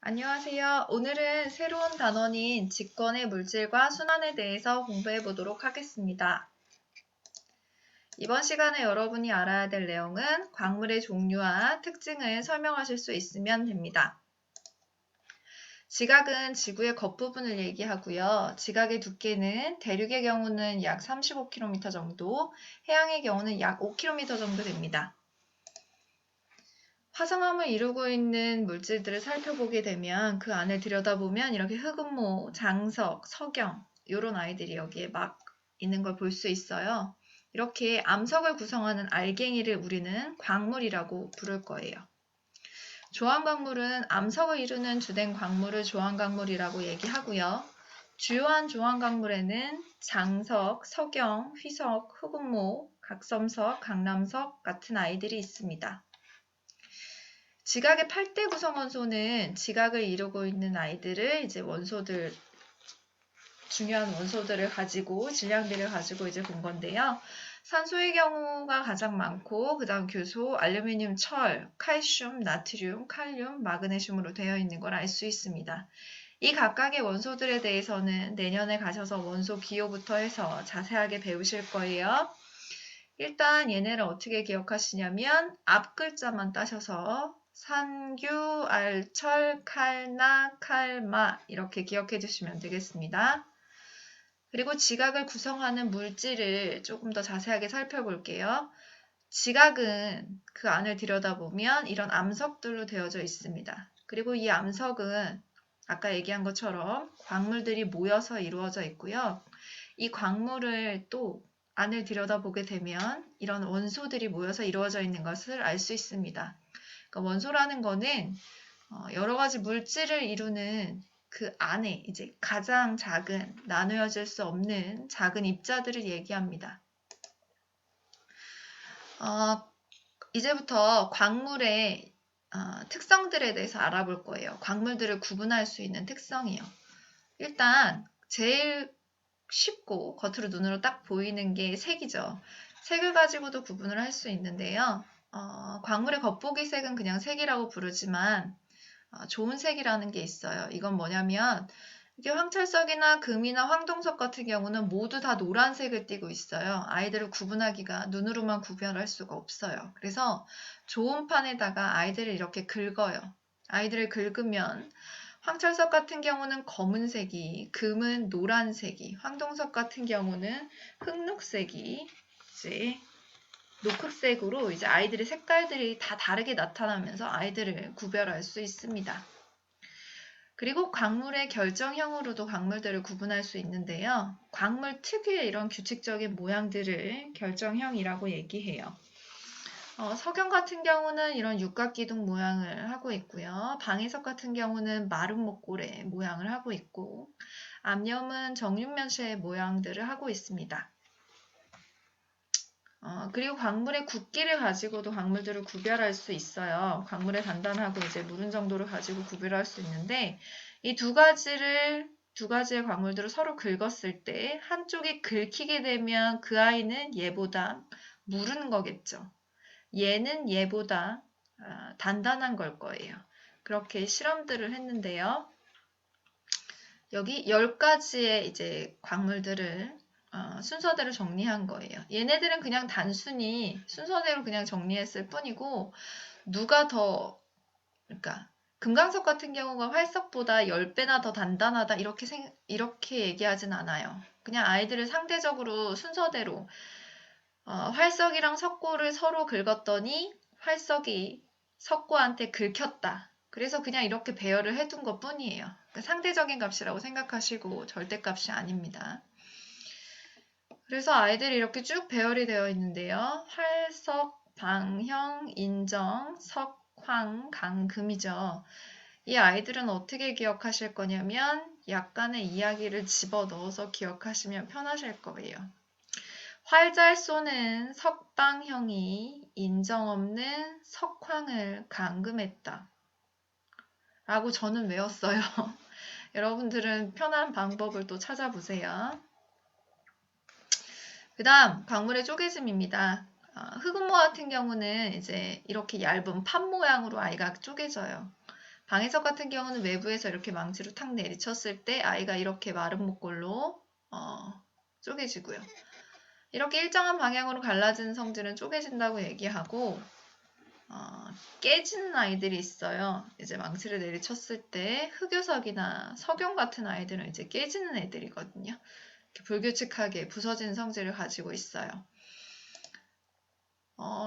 안녕하세요. 오늘은 새로운 단원인 직권의 물질과 순환에 대해서 공부해 보도록 하겠습니다. 이번 시간에 여러분이 알아야 될 내용은 광물의 종류와 특징을 설명하실 수 있으면 됩니다. 지각은 지구의 겉부분을 얘기하고요. 지각의 두께는 대륙의 경우는 약 35km 정도, 해양의 경우는 약 5km 정도 됩니다. 화성암을 이루고 있는 물질들을 살펴보게 되면 그 안을 들여다보면 이렇게 흑음모, 장석, 석영 이런 아이들이 여기에 막 있는 걸 볼 수 있어요. 이렇게 암석을 구성하는 알갱이를 우리는 광물이라고 부를 거예요. 조항광물은 암석을 이루는 주된 광물을 조항광물이라고 얘기하고요. 주요한 조항광물에는 장석, 석영, 휘석, 흑음모, 각섬석, 강남석 같은 아이들이 있습니다. 지각의 8대 구성 원소는 지각을 이루고 있는 아이들을 이제 원소들, 중요한 원소들을 가지고 질량비를 가지고 이제 본 건데요. 산소의 경우가 가장 많고 그다음 교소, 알루미늄, 철, 칼슘, 나트륨, 칼륨, 마그네슘으로 되어 있는 걸 알 수 있습니다. 이 각각의 원소들에 대해서는 내년에 가셔서 원소 기호부터 해서 자세하게 배우실 거예요. 일단 얘네를 어떻게 기억하시냐면 앞 글자만 따셔서 산규, 알철, 칼나, 칼마 이렇게 기억해 주시면 되겠습니다. 그리고 지각을 구성하는 물질을 조금 더 자세하게 살펴볼게요. 지각은 그 안을 들여다보면 이런 암석들로 되어져 있습니다. 그리고 이 암석은 아까 얘기한 것처럼 광물들이 모여서 이루어져 있고요. 이 광물을 또 안을 들여다보게 되면 이런 원소들이 모여서 이루어져 있는 것을 알 수 있습니다. 그러니까 원소라는 거는 여러 가지 물질을 이루는 그 안에 이제 가장 작은 나누어질 수 없는 작은 입자들을 얘기합니다. 이제부터 광물의 특성들에 대해서 알아볼 거예요. 광물들을 구분할 수 있는 특성이요. 일단 제일 쉽고 겉으로 눈으로 딱 보이는 게 색이죠. 색을 가지고도 구분을 할 수 있는데요. 광물의 겉보기 색은 그냥 색이라고 부르지만 좋은 색이라는 게 있어요. 이건 뭐냐면 이게 황철석이나 금이나 황동석 같은 경우는 모두 다 노란색을 띠고 있어요. 아이들을 구분하기가 눈으로만 구별할 수가 없어요. 그래서 좋은 판에다가 아이들을 이렇게 긁어요. 아이들을 긁으면 황철석 같은 경우는 검은색이, 금은 노란색이, 황동석 같은 경우는 흑록색이, 이제 녹흑색으로 이제 아이들의 색깔들이 다 다르게 나타나면서 아이들을 구별할 수 있습니다. 그리고 광물의 결정형으로도 광물들을 구분할 수 있는데요. 광물 특유의 이런 규칙적인 모양들을 결정형이라고 얘기해요. 석영 같은 경우는 이런 육각기둥 모양을 하고 있고요. 방해석 같은 경우는 마른 목골의 모양을 하고 있고, 암염은 정육면체의 모양들을 하고 있습니다. 그리고 광물의 굵기를 가지고도 광물들을 구별할 수 있어요. 광물의 단단하고 이제 무른 정도를 가지고 구별할 수 있는데 이 두 가지의 광물들을 서로 긁었을 때 한쪽이 긁히게 되면 그 아이는 얘보다 무른 거겠죠. 얘는 얘보다 단단한 걸 거예요. 그렇게 실험들을 했는데요. 여기 10가지의 이제 광물들을 순서대로 정리한 거예요. 얘네들은 그냥 단순히 순서대로 그냥 정리했을 뿐이고 누가 더 그러니까 금강석 같은 경우가 활석보다 10배나 더 단단하다 이렇게 얘기하진 않아요. 그냥 아이들을 상대적으로 순서대로 활석이랑 석고를 서로 긁었더니 활석이 석고한테 긁혔다. 그래서 그냥 이렇게 배열을 해둔 것 뿐이에요. 그러니까 상대적인 값이라고 생각하시고 절대값이 아닙니다. 그래서 아이들이 이렇게 쭉 배열이 되어 있는데요. 활석, 방형, 인정, 석, 황, 강, 금이죠. 이 아이들은 어떻게 기억하실 거냐면 약간의 이야기를 집어넣어서 기억하시면 편하실 거예요. 활 잘 쏘는 석방형이 인정 없는 석황을 감금했다. 라고 저는 외웠어요. 여러분들은 편한 방법을 또 찾아보세요. 그 다음 광물의 쪼개짐입니다. 흑음모 같은 경우는 이제 이렇게 얇은 판 모양으로 아이가 쪼개져요. 방해석 같은 경우는 외부에서 이렇게 망치로 탁 내리쳤을 때 아이가 이렇게 마른 목골로 쪼개지고요. 이렇게 일정한 방향으로 갈라지는 성질은 쪼개진다고 얘기하고 깨지는 아이들이 있어요. 이제 망치를 내리쳤을 때 흑요석이나 석영 같은 아이들은 이제 깨지는 애들이거든요. 이렇게 불규칙하게 부서지는 성질을 가지고 있어요.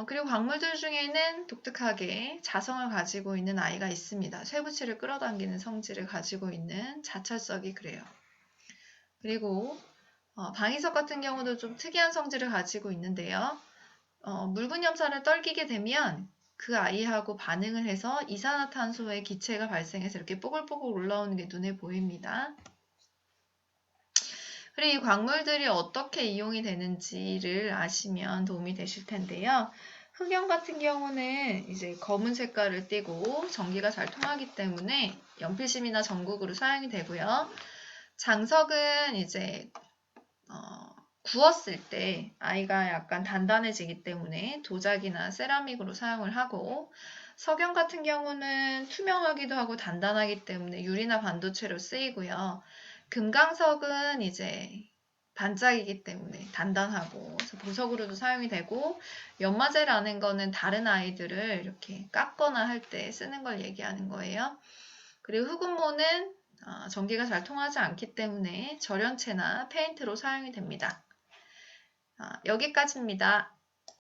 그리고 광물들 중에는 독특하게 자성을 가지고 있는 아이가 있습니다. 쇠붙이를 끌어당기는 성질을 가지고 있는 자철석이 그래요. 그리고 방위석 같은 경우도 좀 특이한 성질을 가지고 있는데요. 묽은 염산을 떨기게 되면 그 아이하고 반응을 해서 이산화탄소의 기체가 발생해서 이렇게 뽀글뽀글 올라오는 게 눈에 보입니다. 그리고 이 광물들이 어떻게 이용이 되는지를 아시면 도움이 되실 텐데요. 흑연 같은 경우는 이제 검은 색깔을 띠고 전기가 잘 통하기 때문에 연필심이나 전극으로 사용이 되고요. 장석은 이제 구웠을 때 아이가 약간 단단해지기 때문에 도자기나 세라믹으로 사용을 하고, 석영 같은 경우는 투명하기도 하고 단단하기 때문에 유리나 반도체로 쓰이고요. 금강석은 이제 반짝이기 때문에 단단하고 그래서 보석으로도 사용이 되고, 연마제라는 거는 다른 아이들을 이렇게 깎거나 할 때 쓰는 걸 얘기하는 거예요. 그리고 흑운모는 전기가 잘 통하지 않기 때문에 절연체나 페인트로 사용이 됩니다. 여기까지입니다.